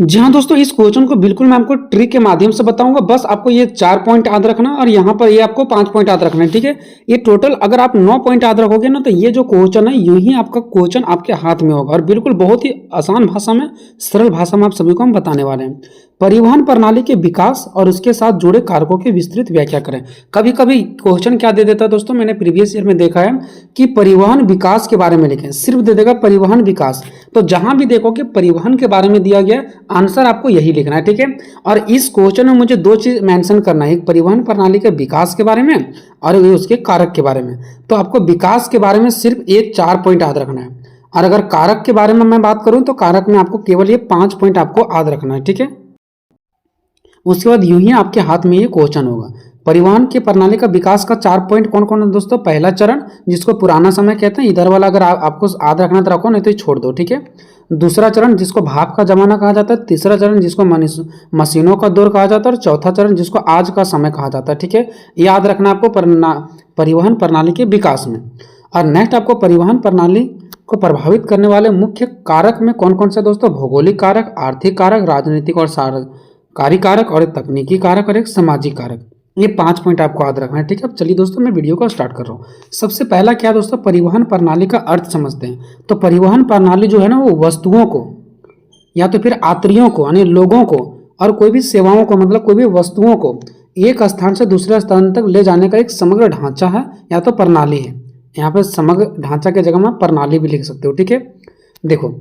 जी हाँ दोस्तों, इस क्वेश्चन को बिल्कुल मैं आपको ट्रिक के माध्यम से बताऊंगा। बस आपको ये 4 पॉइंट याद रखना और यहाँ पर ये आपको 5 पॉइंट याद रखना है, ठीक है। ये टोटल अगर आप 9 पॉइंट याद रखोगे ना, तो ये जो क्वेश्चन है यूं ही आपका क्वेश्चन आपके हाथ में होगा और बिल्कुल बहुत ही आसान भाषा में, सरल भाषा में आप सभी को हम बताने वाले हैं। परिवहन प्रणाली के विकास और उसके साथ जुड़े कारकों की विस्तृत व्याख्या करें। कभी कभी क्वेश्चन क्या दे देता है दोस्तों, मैंने प्रीवियस ईयर में देखा है कि परिवहन विकास के बारे में लिखें, सिर्फ दे देगा परिवहन विकास। तो जहां भी देखो कि परिवहन के बारे में दिया गया, आंसर आपको यही लिखना है, ठीक है। और इस क्वेश्चन में मुझे दो चीज मेंशन करना है, एक परिवहन प्रणाली के विकास के बारे में और उसके कारक के बारे में। तो आपको विकास के बारे में सिर्फ एक 4 पॉइंट याद रखना है, और अगर कारक के बारे में मैं बात करूं तो कारक में आपको केवल ये 5 पॉइंट आपको याद रखना है, ठीक है। उसके बाद यूं ही आपके हाथ में ये क्वेश्चन होगा। परिवहन की प्रणाली का विकास का 4 पॉइंट कौन कौन है दोस्तों। पहला चरण जिसको पुराना समय कहते हैं, इधर वाला अगर आपको याद रखना तो रखो, नहीं तो छोड़ दो, ठीक है। दूसरा चरण जिसको भाप का जमाना कहा जाता है। तीसरा चरण जिसको मशीनों का दौर कहा जाता है। और चौथा चरण जिसको आज का समय कहा जाता है, ठीक है। याद रखना आपको परिवहन प्रणाली के विकास में। और नेक्स्ट आपको परिवहन प्रणाली को प्रभावित करने वाले मुख्य कारक में कौन कौन से दोस्तों। भौगोलिक कारक, आर्थिक कारक, राजनीतिक और सरकारी कारक, और एक तकनीकी कारक और एक सामाजिक कारक। ये 5 पॉइंट आपको याद रखना है, ठीक है। अब चलिए दोस्तों, मैं वीडियो को स्टार्ट कर रहा हूँ। सबसे पहला क्या दोस्तों, परिवहन प्रणाली का अर्थ समझते हैं। तो परिवहन प्रणाली जो है ना, वो वस्तुओं को या तो फिर यात्रियों को यानी लोगों को और कोई भी सेवाओं को, मतलब कोई भी वस्तुओं को एक स्थान से दूसरे स्थान तक ले जाने का एक समग्र ढांचा है या तो प्रणाली है। यहाँ पे समग्र ढांचा की जगह में प्रणाली भी लिख सकते हो, ठीक है। देखो,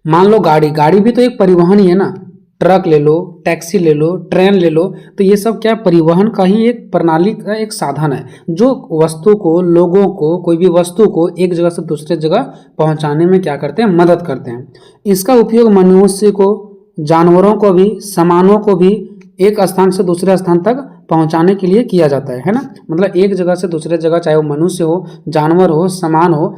मान लो गाड़ी भी तो एक परिवहन ही है ना। ट्रक ले लो, टैक्सी ले लो, ट्रेन ले लो, तो ये सब क्या परिवहन का ही एक प्रणाली का एक साधन है, जो वस्तु को, लोगों को, कोई भी वस्तु को एक जगह से दूसरे जगह पहुंचाने में क्या करते हैं, मदद करते हैं। इसका उपयोग मनुष्य को, जानवरों को भी, सामानों को भी एक स्थान से दूसरे स्थान तक पहुंचाने के लिए किया जाता है ना। मतलब एक जगह से दूसरे जगह, चाहे वो मनुष्य हो, जानवर हो, सामान हो,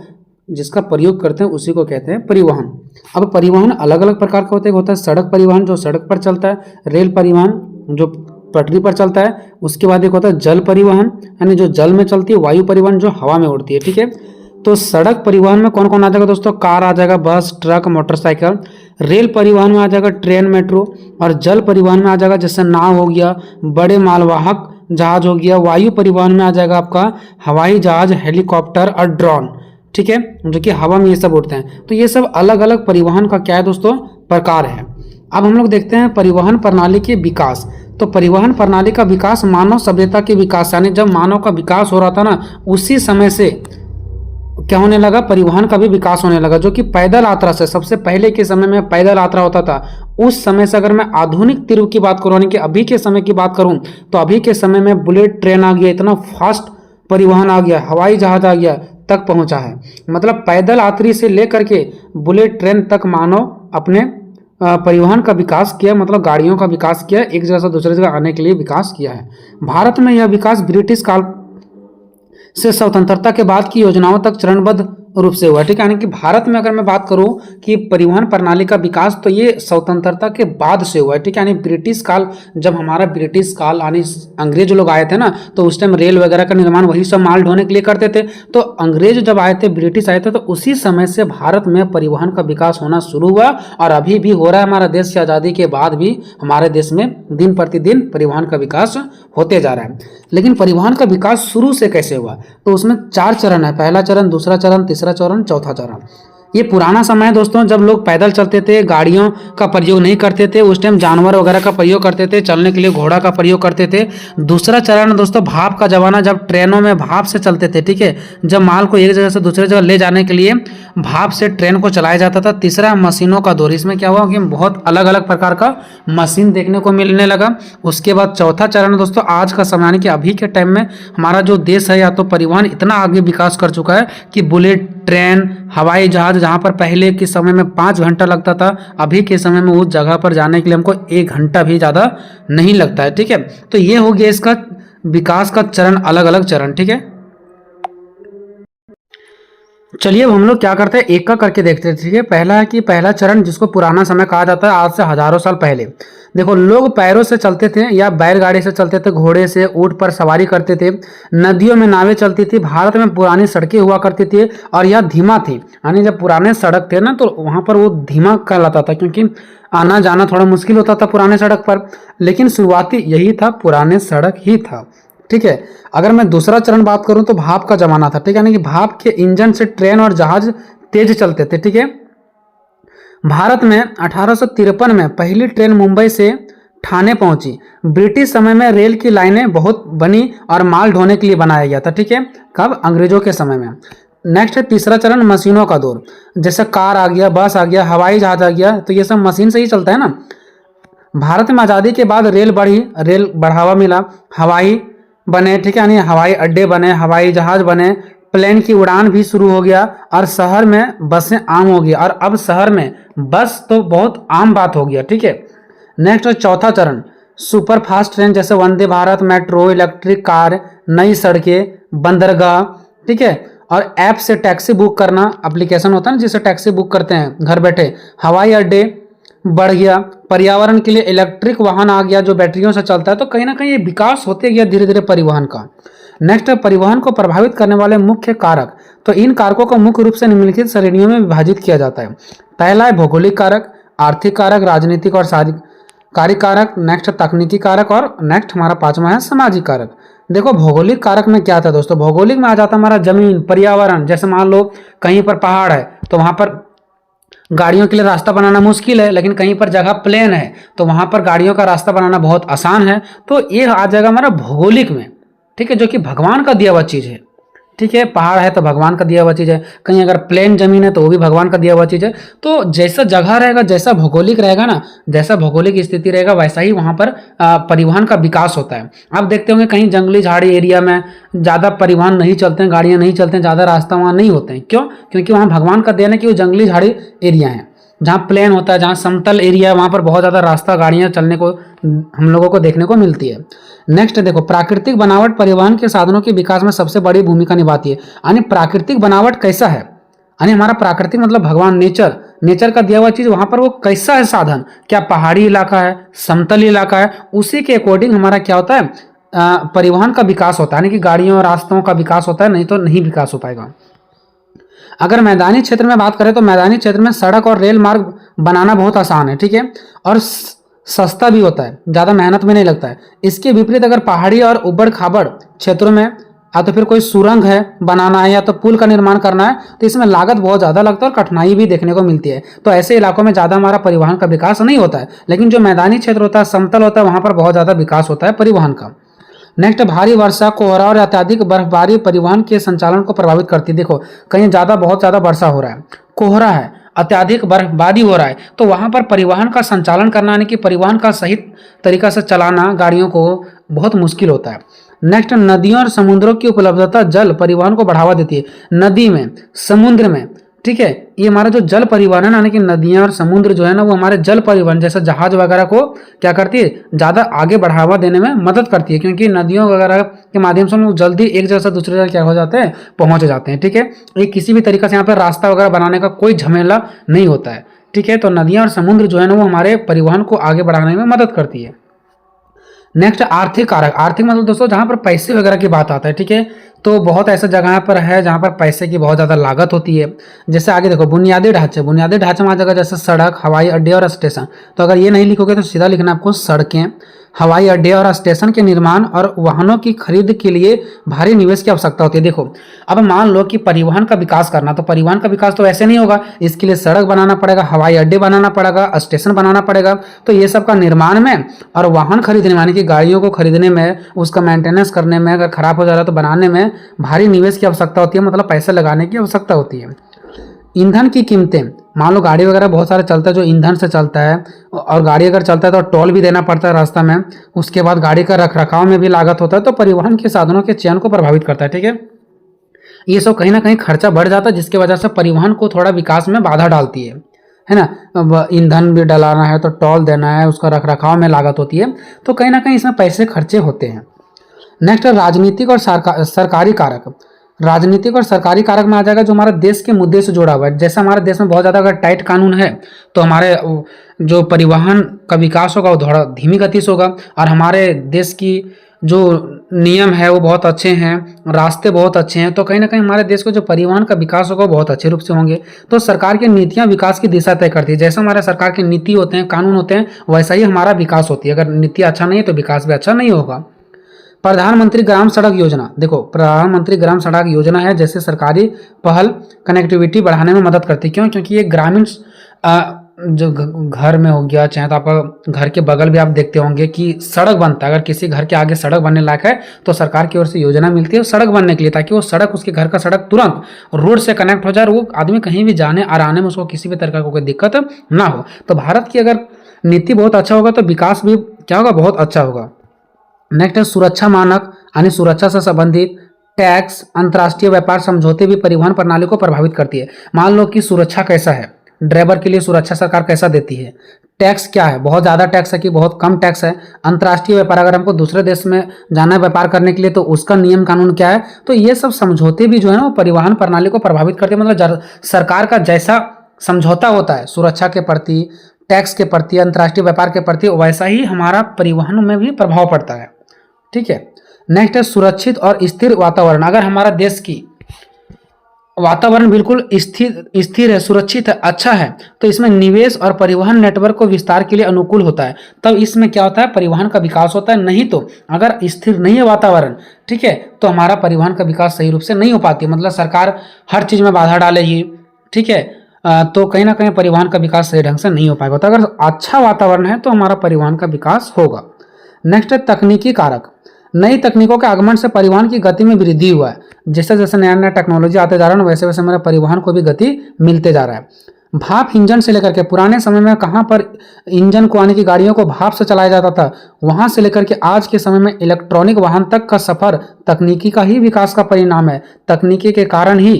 जिसका प्रयोग करते हैं उसी को कहते हैं परिवहन। अब परिवहन अलग अलग प्रकार का होता है सड़क परिवहन जो सड़क पर चलता है, रेल परिवहन जो पटरी पर चलता है, उसके बाद एक होता है जल परिवहन यानी जो जल में चलती है, वायु परिवहन जो हवा में उड़ती है, ठीक है। तो सड़क परिवहन में कौन कौन आ जाएगा दोस्तों, कार आ जाएगा, बस, ट्रक, मोटरसाइकिल। रेल परिवहन में आ जाएगा ट्रेन, मेट्रो। और जल परिवहन में आ जाएगा जैसे नाव हो गया, बड़े मालवाहक जहाज हो गया। वायु परिवहन में आ जाएगा आपका हवाई जहाज, हेलीकॉप्टर और ड्रोन, ठीक है, जो कि हवा में ये सब उड़ते हैं। तो ये सब अलग अलग परिवहन का क्या है दोस्तों, प्रकार है। अब हम लोग देखते हैं परिवहन प्रणाली के विकास। तो परिवहन प्रणाली का विकास मानव सभ्यता के विकास, यानी जब मानव का विकास हो रहा था ना, उसी समय से क्या होने लगा, परिवहन का भी विकास होने लगा। जो कि पैदल यात्रा से, सबसे पहले के समय में पैदल यात्रा होता था, उस समय से अगर मैं आधुनिक तीव्र की बात करूँ, यानी कि अभी के समय की बात करूँ, तो अभी के समय में बुलेट ट्रेन आ गया, इतना फास्ट परिवहन आ गया, हवाई जहाज आ गया, तक पहुंचा है। मतलब पैदल यात्री से लेकर के बुलेट ट्रेन तक मानव अपने परिवहन का विकास किया, मतलब गाड़ियों का विकास किया, एक जगह से दूसरी जगह आने के लिए विकास किया है। भारत में यह विकास ब्रिटिश काल से स्वतंत्रता के बाद की योजनाओं तक चरणबद्ध रूप से हुआ, ठीक है। यानी कि भारत में अगर मैं बात करूं कि परिवहन प्रणाली का विकास, तो ये स्वतंत्रता के बाद से हुआ है, ठीक है। यानी ब्रिटिश काल, जब हमारा ब्रिटिश काल यानी अंग्रेज लोग आए थे ना, तो उस टाइम रेल वगैरह का निर्माण वही सब माल ढोने के लिए करते थे। तो अंग्रेज जब आए थे, ब्रिटिश आए थे, तो उसी समय से भारत में परिवहन का विकास होना शुरू हुआ और अभी भी हो रहा है। हमारा देश की आज़ादी के बाद भी हमारे देश में दिन प्रतिदिन परिवहन का विकास होते जा रहा है। लेकिन परिवहन का विकास शुरू से कैसे हुआ, तो उसमें 4 चरण है। पहला चरण, दूसरा चरण, तीसरा चरण, चौथा चरण। ये पुराना समय है दोस्तों, जब लोग पैदल चलते थे, गाड़ियों का प्रयोग नहीं करते थे, उस टाइम जानवर वगैरह का प्रयोग करते थे, चलने के लिए घोड़ा का प्रयोग करते थे। दूसरा चरण दोस्तों, भाप का जमाना, जब ट्रेनों में भाप से चलते थे, ठीक है, जब माल को एक जगह से दूसरे जगह ले जाने के लिए भाप से ट्रेन को चलाया जाता था। तीसरा, मशीनों का दौर। इसमें क्या हुआ कि बहुत अलग अलग प्रकार का मशीन देखने को मिलने लगा। उसके बाद चौथा चरण दोस्तों, आज का समय यानी कि अभी के टाइम में हमारा जो देश है, या तो परिवहन इतना आगे विकास कर चुका है कि बुलेट ट्रेन, हवाई जहाज, जहाँ पर पहले के समय में 5 घंटा लगता था, अभी के समय में उस जगह पर जाने के लिए हमको 1 घंटा भी ज़्यादा नहीं लगता है, ठीक है। तो ये हो गया इसका विकास का चरण, अलग अलग चरण, ठीक है। चलिए अब हम लोग क्या करते हैं, एक का करके देखते हैं। ठीक है, पहला है कि पहला चरण जिसको पुराना समय कहा जाता है, आज से हजारों साल पहले। देखो, लोग पैरों से चलते थे या बैलगाड़ी से चलते थे, घोड़े से, ऊंट पर सवारी करते थे, नदियों में नावें चलती थी, भारत में पुरानी सड़कें हुआ करती थी और यह धीमा थी। यानी जब पुराने सड़क थे ना तो वहां पर वो धीमा कहलाता था, क्योंकि आना जाना थोड़ा मुश्किल होता था पुराने सड़क पर। लेकिन शुरुआती यही था, पुराने सड़क ही था। ठीक है, अगर मैं दूसरा चरण बात करूं तो भाप का जमाना था। ठीक है, यानी कि भाप के इंजन से ट्रेन और जहाज तेज चलते थे। ठीक है, भारत में 1853 में पहली ट्रेन मुंबई से ठाणे पहुंची। ब्रिटिश समय में रेल की लाइनें बहुत बनी और माल ढोने के लिए बनाया गया था। ठीक है, कब? अंग्रेजों के समय में। नेक्स्ट है तीसरा चरण, मशीनों का दौर। जैसे कार आ गया, बस आ गया, हवाई जहाज आ गया, तो ये सब मशीन से ही चलता है ना। भारत में आज़ादी के बाद रेल बढ़ी, रेल बढ़ावा मिला, हवाई बने। ठीक है, यानी हवाई अड्डे बने, हवाई जहाज बने, प्लेन की उड़ान भी शुरू हो गया और शहर में बसें आम हो गई। और अब शहर में बस तो बहुत आम बात हो गया। ठीक है, नेक्स्ट चौथा चरण, सुपर फास्ट ट्रेन जैसे Vande Bharat, metro, electric car, नई सड़कें, बंदरगाह। ठीक है, और ऐप से टैक्सी बुक करना, एप्लीकेशन होता है ना जिससे टैक्सी बुक करते हैं घर बैठे, हवाई अड्डे बढ़ गया। पर्यावरण के लिए इलेक्ट्रिक वाहन आ गया जो बैटरियों से चलता है। तो कहीं ना कहीं ये विकास होते गया धीरे धीरे परिवहन का। नेक्स्ट है परिवहन को प्रभावित करने वाले मुख्य कारक। तो इन कारकों को मुख्य रूप से निम्नलिखित श्रेणियों में विभाजित किया जाता है। पहला है भौगोलिक कारक, आर्थिक कारक, राजनीतिक और कार्यकारी कारक, नेक्स्ट तकनीकी कारक और नेक्स्ट हमारा पांचवा है सामाजिक कारक। देखो, भौगोलिक कारक में क्या था दोस्तों, भौगोलिक में आ जाता हमारा जमीन, पर्यावरण। जैसे मान लो कहीं पर पहाड़ है तो वहां पर गाड़ियों के लिए रास्ता बनाना मुश्किल है, लेकिन कहीं पर जगह प्लेन है तो वहां पर गाड़ियों का रास्ता बनाना बहुत आसान है। तो ये आ जाएगा हमारा भौगोलिक में। ठीक है, जो कि भगवान का दिया हुआ चीज है। ठीक है, पहाड़ है तो भगवान का दिया हुआ चीज है, कहीं अगर प्लेन जमीन है तो वो भी भगवान का दिया हुआ चीज है। तो जैसा जगह रहेगा, जैसा भौगोलिक रहेगा ना, जैसा भौगोलिक स्थिति रहेगा वैसा ही वहां पर परिवहन का विकास होता है। आप देखते होंगे कहीं जंगली झाड़ी एरिया में ज्यादा परिवहन नहीं चलते हैं, गाड़ियां नहीं चलते हैं, ज्यादा रास्ता वहां नहीं होते हैं। क्यों? क्योंकि वहां भगवान का देन है कि वो जंगली झाड़ी एरिया है। जहाँ प्लेन होता है, जहाँ समतल एरिया है, वहां पर बहुत ज्यादा रास्ता गाड़ियां चलने को हम लोगों को देखने को मिलती है। नेक्स्ट देखो, प्राकृतिक बनावट परिवहन के साधनों के विकास में सबसे बड़ी भूमिका निभाती है। यानी प्राकृतिक बनावट कैसा है, यानी हमारा प्राकृतिक मतलब भगवान, नेचर, नेचर का दिया हुआ चीज, वहां पर वो कैसा है साधन, क्या पहाड़ी इलाका है, समतल इलाका है, उसी के अकॉर्डिंग हमारा क्या होता है, परिवहन का विकास होता है। यानी कि गाड़ियों और रास्तों का विकास होता है, नहीं तो नहीं विकास हो पाएगा। अगर मैदानी क्षेत्र में बात करें तो मैदानी क्षेत्र में सड़क और रेल मार्ग बनाना बहुत आसान है। ठीक है, और सस्ता भी होता है, ज़्यादा मेहनत में नहीं लगता है। इसके विपरीत अगर पहाड़ी और उबड़ खाबड़ क्षेत्रों में या तो फिर कोई सुरंग है बनाना है या तो पुल का निर्माण करना है, तो इसमें लागत बहुत ज़्यादा लगता है और कठिनाई भी देखने को मिलती है। तो ऐसे इलाकों में ज़्यादा हमारा परिवहन का विकास नहीं होता है। लेकिन जो मैदानी क्षेत्र होता है, समतल होता है, वहाँ पर बहुत ज़्यादा विकास होता है परिवहन का। नेक्स्ट, भारी वर्षा, कोहरा और अत्यधिक बर्फबारी परिवहन के संचालन को प्रभावित करती है। देखो, कहीं ज़्यादा बहुत ज़्यादा वर्षा हो रहा है, कोहरा है, अत्यधिक बर्फबारी हो रहा है, तो वहाँ पर परिवहन का संचालन करना, यानी कि परिवहन का सही तरीका से चलाना गाड़ियों को बहुत मुश्किल होता है। नेक्स्ट, नदियों और समुद्रों की उपलब्धता जल परिवहन को बढ़ावा देती है। नदी में, समुद्र में, ठीक है, ये हमारा जो जल परिवहन है ना, यानी कि नदियां और समुद्र जो है ना, वो हमारे जल परिवहन जैसे जहाज वगैरह को क्या करती है, ज़्यादा आगे बढ़ावा देने में मदद करती है। क्योंकि नदियों वगैरह के माध्यम से हम लोग जल्दी एक जगह से दूसरे जगह क्या हो जाते हैं, पहुंच जाते हैं। ठीक है, ये किसी भी तरीके से यहाँ पर रास्ता वगैरह बनाने का कोई झमेला नहीं होता है। ठीक है, तो नदियाँ और समुद्र जो है ना, वो हमारे परिवहन को आगे बढ़ाने में मदद करती है। नेक्स्ट, आर्थिक कारक। आर्थिक मतलब दोस्तों जहाँ पर पैसे वगैरह की बात आता है। ठीक है, तो बहुत ऐसे जगह पर है जहाँ पर पैसे की बहुत ज़्यादा लागत होती है। जैसे आगे देखो, बुनियादी ढांचे। बुनियादी ढांचे में आ जाएगा जैसे सड़क, हवाई अड्डे और स्टेशन। तो अगर ये नहीं लिखोगे तो सीधा लिखना आपको सड़कें, हवाई अड्डे और स्टेशन के निर्माण और वाहनों की खरीद के लिए भारी निवेश की आवश्यकता होती है। देखो, अब मान लो कि परिवहन का विकास करना, तो परिवहन का विकास तो ऐसे नहीं होगा, इसके लिए सड़क बनाना पड़ेगा, हवाई अड्डे बनाना पड़ेगा, स्टेशन बनाना पड़ेगा। तो ये सब का निर्माण में और वाहन खरीदने, यानी कि गाड़ियों को खरीदने में, उसका मेंटेनेंस करने में, अगर खराब हो जा रहा है तो बनाने में भारी निवेश की आवश्यकता होती है, मतलब पैसे लगाने की आवश्यकता होती है। ईंधन की कीमतें, मान लो गाड़ी वगैरह बहुत सारे चलता है जो ईंधन से चलता है, और गाड़ी अगर चलता है तो टोल भी देना पड़ता है रास्ता में। उसके बाद गाड़ी का रखरखाव में भी लागत होता है, तो परिवहन के साधनों के चयन को प्रभावित करता है। ठीक है, ये सब कहीं ना कहीं खर्चा बढ़ जाता है, जिसकी वजह से परिवहन को थोड़ा विकास में बाधा डालती है ना। अब ईंधन भी डलाना है तो टोल देना है, उसका रखरखाव में लागत होती है, तो कहीं ना कहीं इसमें पैसे खर्चे होते हैं। नेक्स्ट, राजनीतिक और सरकारी कारक। राजनीतिक और सरकारी कारक में आ जाएगा जो हमारे देश के मुद्दे से जुड़ा हुआ है। जैसे हमारे देश में बहुत ज़्यादा अगर टाइट कानून है तो हमारे जो परिवहन का विकास होगा वो थोड़ा धीमी गति से होगा, और हमारे देश की जो नियम है वो बहुत अच्छे हैं, रास्ते बहुत अच्छे हैं, तो कहीं ना कहीं हमारे देश को जो परिवहन का विकास होगा वो बहुत अच्छे रूप से होंगे। तो सरकार की नीतियां विकास की दिशा तय करती है। जैसे हमारे सरकार की नीति होते हैं, कानून होते हैं, वैसा ही हमारा विकास होती है। अगर नीति अच्छा नहीं है तो विकास भी अच्छा नहीं होगा। प्रधानमंत्री ग्राम सड़क योजना, देखो प्रधानमंत्री ग्राम सड़क योजना है जैसे सरकारी पहल कनेक्टिविटी बढ़ाने में मदद करती है। क्यों? क्योंकि ये ग्रामीण जो घर में हो गया, चाहे तो आपका घर के बगल भी आप देखते होंगे कि सड़क बनता है। अगर किसी घर के आगे सड़क बनने लायक है तो सरकार की ओर से योजना मिलती है सड़क बनने के लिए, ताकि वो सड़क, उसके घर का सड़क तुरंत रोड से कनेक्ट हो जाए और वो आदमी कहीं भी जाने और आने में उसको किसी भी तरह का कोई दिक्कत ना हो। तो भारत की अगर नीति बहुत अच्छा होगा तो विकास भी क्या होगा, बहुत अच्छा होगा। नेक्स्ट है सुरक्षा मानक, यानी सुरक्षा से संबंधित टैक्स, अंतर्राष्ट्रीय व्यापार समझौते भी परिवहन प्रणाली को प्रभावित करती है। मान लो कि सुरक्षा कैसा है, ड्राइवर के लिए सुरक्षा सरकार कैसा देती है, टैक्स क्या है, बहुत ज़्यादा टैक्स है कि बहुत कम टैक्स है, अंतर्राष्ट्रीय व्यापार, अगर हमको दूसरे देश में जाना है व्यापार करने के लिए तो उसका नियम कानून क्या है। तो ये सब समझौते भी जो है ना वो परिवहन प्रणाली को प्रभावित करते हैं। मतलब सरकार का जैसा समझौता होता है सुरक्षा के प्रति, टैक्स के प्रति, अंतर्राष्ट्रीय व्यापार के प्रति, वैसा ही हमारा परिवहन में भी प्रभाव पड़ता है। ठीक है। नेक्स्ट है सुरक्षित और स्थिर वातावरण। अगर हमारा देश की वातावरण बिल्कुल स्थिर है, सुरक्षित है, अच्छा है, तो इसमें निवेश और परिवहन नेटवर्क को विस्तार के लिए अनुकूल होता है। तब इसमें क्या होता है, परिवहन का विकास होता है। नहीं तो अगर स्थिर नहीं है वातावरण, ठीक है, तो हमारा परिवहन का विकास सही रूप से नहीं हो पाती। मतलब सरकार हर चीज में बाधा डालेगी, ठीक है, तो कहीं ना कहीं परिवहन का विकास सही ढंग से नहीं हो पाएगा। तो अगर अच्छा वातावरण है तो हमारा परिवहन का विकास होगा। नेक्स्ट है तकनीकी कारक। नई तकनीकों के आगमन से परिवहन की गति में वृद्धि हुआ है। जैसे जैसे नया नया टेक्नोलॉजी आते जा रहा है वैसे वैसे हमारे परिवहन को भी गति मिलते जा रहा है। भाप इंजन से लेकर के, पुराने समय में कहाँ पर इंजन को आने की गाड़ियों को भाप से चलाया जाता था, वहां से लेकर के आज के समय में इलेक्ट्रॉनिक वाहन तक का सफर तकनीकी का ही विकास का परिणाम है। तकनीकी के कारण ही,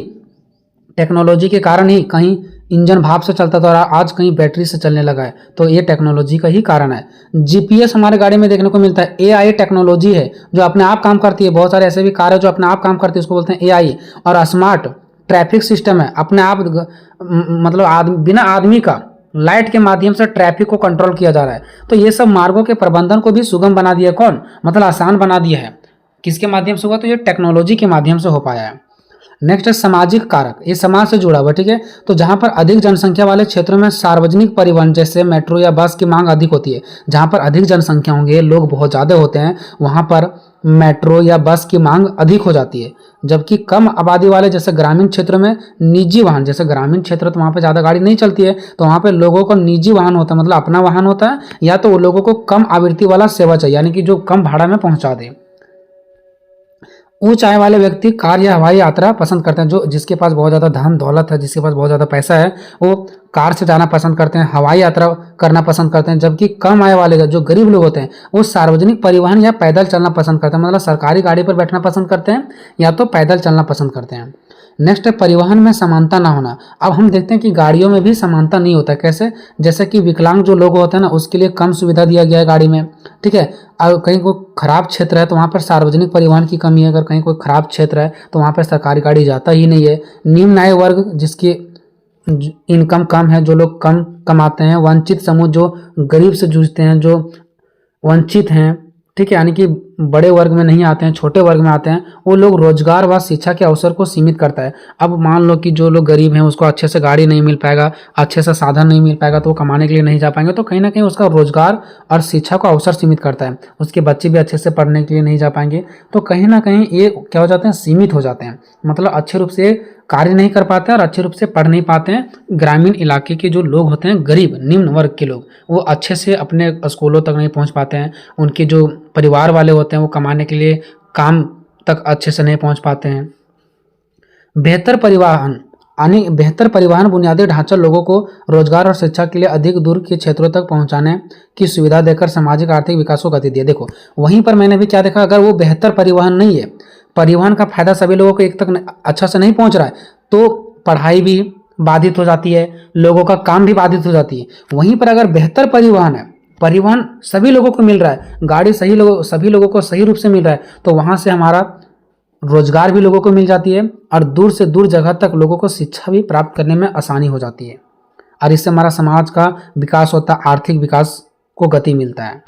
टेक्नोलॉजी के कारण ही कहीं इंजन भाप से चलता था और आज कहीं बैटरी से चलने लगा है। तो ये टेक्नोलॉजी का ही कारण है। जीपीएस हमारे गाड़ी में देखने को मिलता है। एआई टेक्नोलॉजी है जो अपने आप काम करती है। बहुत सारे ऐसे भी कार है जो अपने आप काम करती है, उसको बोलते हैं एआई। और स्मार्ट ट्रैफिक सिस्टम है, अपने आप मतलब बिना आदमी का लाइट के माध्यम से ट्रैफिक को कंट्रोल किया जा रहा है। तो ये सब मार्गों के प्रबंधन को भी सुगम बना दिया। कौन? मतलब आसान बना दिया है। किसके माध्यम से हुआ? तो ये टेक्नोलॉजी के माध्यम से हो पाया है। नेक्स्ट है सामाजिक कारक। ये समाज से जुड़ा हुआ, ठीक है। तो जहां पर अधिक जनसंख्या वाले क्षेत्रों में सार्वजनिक परिवहन जैसे मेट्रो या बस की मांग अधिक होती है। जहां पर अधिक जनसंख्या होंगे, लोग बहुत ज़्यादा होते हैं, वहां पर मेट्रो या बस की मांग अधिक हो जाती है। जबकि कम आबादी वाले जैसे ग्रामीण क्षेत्रों में निजी वाहन, जैसे ग्रामीण क्षेत्र तो वहाँ पर ज़्यादा गाड़ी नहीं चलती है, तो वहाँ पर लोगों को निजी वाहन होता है, मतलब अपना वाहन होता है, या तो वो लोगों को कम आवृत्ति वाला सेवा चाहिए, यानी कि जो कम भाड़ा में पहुँचा दे। ऊंच आय वाले व्यक्ति कार या हवाई यात्रा पसंद करते हैं। जो जिसके पास बहुत ज़्यादा धन दौलत है, जिसके पास बहुत ज़्यादा पैसा है, वो कार से जाना पसंद करते हैं, हवाई यात्रा करना पसंद करते हैं। जबकि कम आय वाले जो गरीब लोग होते हैं वो सार्वजनिक परिवहन या पैदल चलना पसंद करते हैं। मतलब सरकारी गाड़ी पर बैठना पसंद करते हैं या तो पैदल चलना पसंद करते हैं। नेक्स्ट है परिवहन में समानता ना होना। अब हम देखते हैं कि गाड़ियों में भी समानता नहीं होता। कैसे? जैसे कि विकलांग जो लोग होते हैं ना, उसके लिए कम सुविधा दिया गया है गाड़ी में, ठीक है। और कहीं कोई खराब क्षेत्र है तो वहाँ पर सार्वजनिक परिवहन की कमी है। अगर कहीं कोई खराब क्षेत्र है तो वहाँ पर सरकारी गाड़ी जाता ही नहीं है। निम्न आय वर्ग जिसकी इनकम कम है, जो लोग कम कमाते हैं, वंचित समूह जो गरीब से जूझते हैं, जो वंचित हैं, ठीक है, यानी कि बड़े वर्ग में नहीं आते हैं, छोटे वर्ग में आते हैं, वो लोग रोजगार व शिक्षा के अवसर को सीमित करता है। अब मान लो कि जो लोग गरीब हैं उसको अच्छे से गाड़ी नहीं मिल पाएगा, अच्छे से साधन नहीं मिल पाएगा, तो वो कमाने के लिए नहीं जा पाएंगे, तो कहीं ना कहीं उसका रोजगार और शिक्षा को अवसर सीमित करता है। उसके बच्चे भी अच्छे से पढ़ने के लिए नहीं जा पाएंगे, तो कहीं ना कहीं ये क्या हो जाते हैं, सीमित हो जाते हैं। मतलब अच्छे रूप से कार्य नहीं कर पाते हैं और अच्छे रूप से पढ़ नहीं पाते हैं। ग्रामीण इलाके के जो लोग होते हैं, गरीब निम्न वर्ग के लोग, वो अच्छे से अपने स्कूलों तक नहीं पहुंच पाते हैं। उनके जो परिवार वाले होते हैं वो कमाने के लिए काम तक अच्छे से नहीं पहुंच पाते हैं। बेहतर परिवहन बुनियादी ढांचा लोगों को रोजगार और शिक्षा के लिए अधिक दूर के क्षेत्रों तक पहुंचाने की सुविधा देकर सामाजिक आर्थिक विकास को गति दिए। देखो वहीं पर मैंने भी क्या देखा, अगर वो बेहतर परिवहन नहीं है, परिवहन का फायदा सभी लोगों को एक तक अच्छा से नहीं पहुंच रहा है, तो पढ़ाई भी बाधित हो जाती है, लोगों का काम भी बाधित हो जाती है। वहीं पर अगर बेहतर परिवहन है, परिवहन सभी लोगों को मिल रहा है, गाड़ी सभी लोगों को सही रूप से मिल रहा है, तो वहां से हमारा रोजगार भी लोगों को मिल जाती है और दूर से दूर जगह तक लोगों को शिक्षा भी प्राप्त करने में आसानी हो जाती है और इससे हमारा समाज का विकास होता है, आर्थिक विकास को गति मिलता है।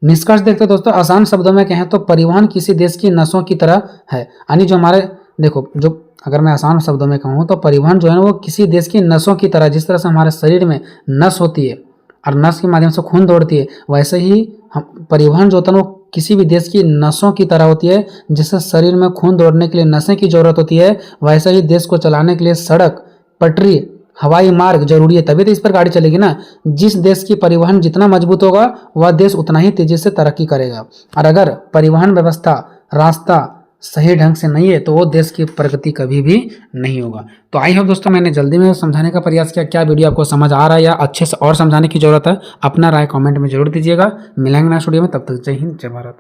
निष्कर्ष देखते हैं दोस्तों, आसान शब्दों में कहें तो परिवहन किसी देश की नसों की तरह है। यानी जो हमारे देखो, जो अगर मैं आसान शब्दों में कहूँ तो परिवहन जो है ना वो किसी देश की नसों की तरह, जिस तरह से हमारे शरीर में नस होती है और नस के माध्यम से खून दौड़ती है, वैसे ही हम परिवहन जो होता है वो किसी भी देश की नसों की तरह होती है। जिससे शरीर में खून दौड़ने के लिए नसें की जरूरत होती है, वैसे ही देश को चलाने के लिए सड़क, पटरी, हवाई मार्ग जरूरी है, तभी तो इस पर गाड़ी चलेगी ना। जिस देश की परिवहन जितना मजबूत होगा वह देश उतना ही तेजी से तरक्की करेगा। और अगर परिवहन व्यवस्था, रास्ता सही ढंग से नहीं है तो वो देश की प्रगति कभी भी नहीं होगा। तो आई होप दोस्तों मैंने जल्दी में समझाने का प्रयास किया। क्या वीडियो आपको समझ आ रहा है या अच्छे से और समझाने की जरूरत है? अपना राय कमेंट में जरूर दीजिएगा। मिलेंगे नेक्स्ट वीडियो में, तब तक जय हिंद, जय भारत।